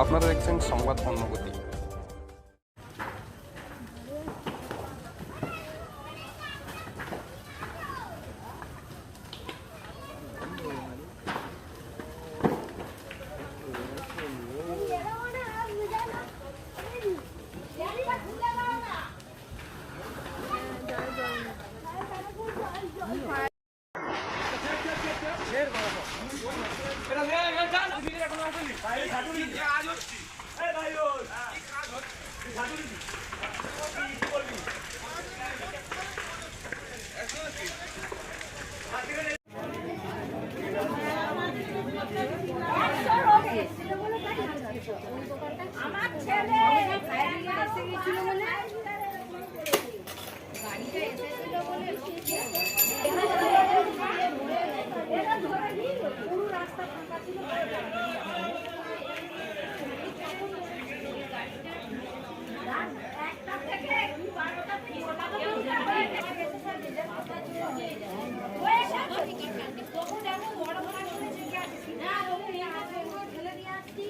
আপনারা দেখছেন সংবাদ অন্নগতি। আমার ছেলে এসে গেছিল বলে গাড়িটা এসেছিল বলে পুরো রাস্তা ফাঁকা ছিল। একটা থেকে 12টা থেকে তখন দেখো বড় বড় করে চেকে আসছি না ঠেলে দিয়ে আসছি।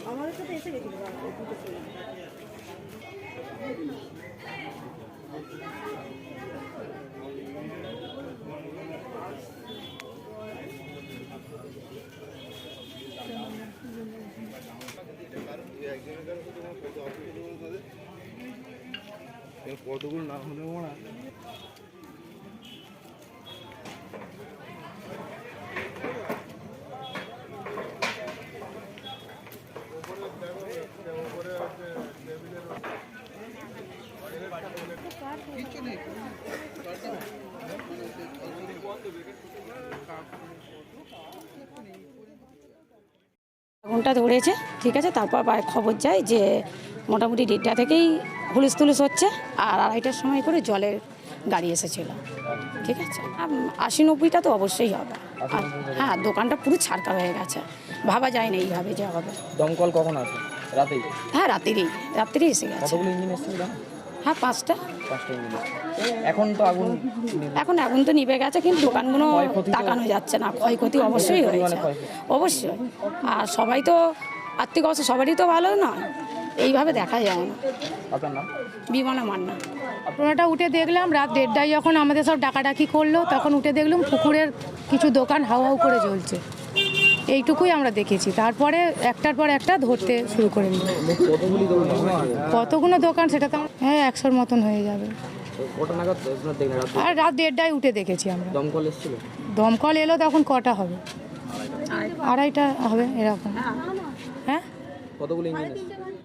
আমাদের সাথে এসে গেছিল কতগুলো না হলে ওরা আগুনটা ধরেছে, ঠিক আছে। তারপর খবর যায় যে মোটামুটি 1:30টা থেকেই হুলুস তুলুস হচ্ছে, আর 2:30টার সময় করে জলের গাড়ি এসেছিল, ঠিক আছে। 80-90টা তো অবশ্যই হবে। হ্যাঁ, দোকানটা পুরো ছাড়কা হয়ে গেছে, ভাবা যায় না এইভাবে যে হবে। দমকল কখন আসে? রাতেই? হ্যাঁ, রাত্রিরেই এসে গেছে। কতগুলো ইঞ্জিন এসেছিল? হ্যাঁ, 5টা ইঞ্জিন। এখন তো আগুন তো নিভে গেছে, কিন্তু দোকানগুলো তাকানো যাচ্ছে না। ক্ষয়ক্ষতি অবশ্যই হয়েছে, অবশ্যই। আর সবাই তো আর্থিক অবস্থা সবারই তো ভালো নয়, এইভাবে দেখা যায় না। আপনার নাম? বিমলা মান্না। ঘটনাটা উঠে দেখলাম রাত 1:30টায়, যখন আমাদের সব ডাকাডাকি করলো তখন উঠে দেখলাম পুকুরের কিছু দোকান হাউ হাউ করে জ্বলছে। এইটুকুই আমরা দেখেছি। তারপরে একটার পর একটা ধরতে শুরু করে দিল। কতগুলো দোকান সেটা তো হ্যাঁ 100-র মতন হয়ে যাবে। আর রাত 1:30টায় উঠে দেখেছি আমরা। দমকল এসেছিল? দমকল এলো তখন কটা হবে? 2:30টা হবে এরকম। হ্যাঁ, কতগুলো ইঞ্জিন এসেছিল?